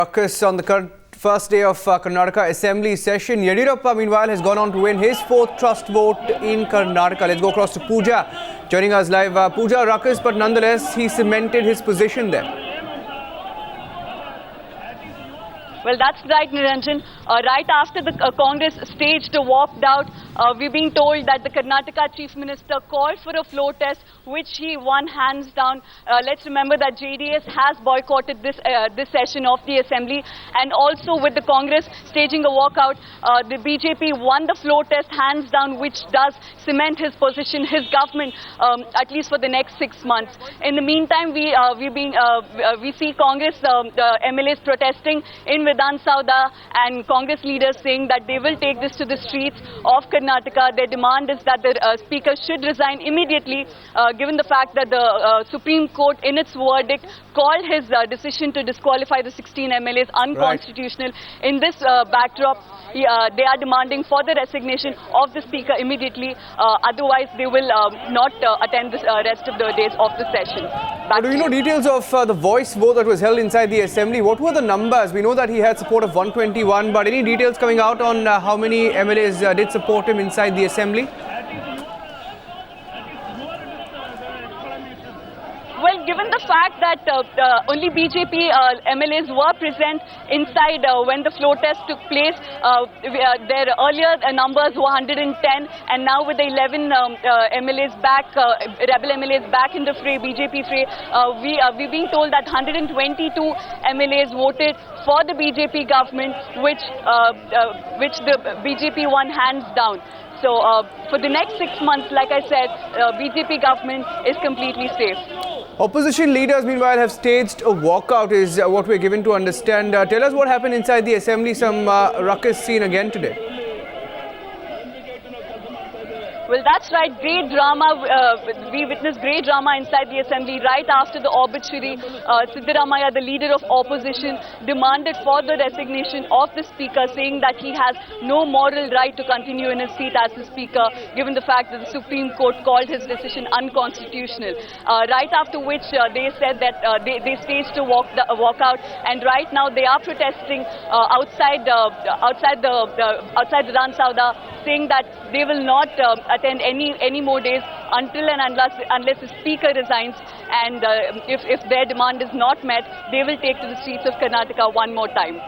Focus on the first day of Karnataka Assembly session. Yediyurappa, meanwhile, has gone on to win his fourth trust vote in Karnataka. Let's go across to Pooja, joining us live. Pooja, ruckus, but nonetheless, he cemented his position there. Well, that's right, Niranjan. Right after the Congress staged a walkout, we're being told that the Karnataka Chief Minister called for a floor test, which he won hands down. Let's remember that JDS has boycotted this session of the Assembly, and also with the Congress staging a walkout, the BJP won the floor test hands down, which does cement his position, his government, at least for the next 6 months. In the meantime, we see Congress MLAs protesting in Vidhan Sauda, and Congress leaders saying that they will take this to the streets of Karnataka. Their demand is that the Speaker should resign immediately, given the fact that the Supreme Court, in its verdict, called his decision to disqualify the 16 MLAs unconstitutional. Right. In this backdrop, they are demanding for the resignation of the Speaker immediately. Otherwise, they will not attend the rest of the days of the session. Do you know details of the voice vote that was held inside the Assembly? What were the numbers? We know that he had support of 121, but any details coming out on how many MLAs did support him inside the Assembly? Well, given the fact that only BJP MLAs were present inside when the floor test took place, their earlier numbers were 110, and now with the 11 MLAs back, rebel MLAs back in the fray, BJP fray, we're being told that 122 MLAs voted for the BJP government, which the BJP won hands down. So for the next 6 months, like I said, BJP government is completely safe. Opposition leaders, meanwhile, have staged a walkout, is what we're given to understand. Tell us what happened inside the Assembly. Some ruckus seen again today. Well, that's right. Great drama. We witnessed great drama inside the Assembly right after the obituary. Siddaramaiah, the leader of opposition, demanded for the resignation of the Speaker, saying that he has no moral right to continue in his seat as the Speaker, given the fact that the Supreme Court called his decision unconstitutional. Right after which they said that they staged a walkout, and right now they are protesting outside Vidhan Sauda, saying that they will not attend any more days until and unless the Speaker resigns, and if their demand is not met, they will take to the streets of Karnataka one more time.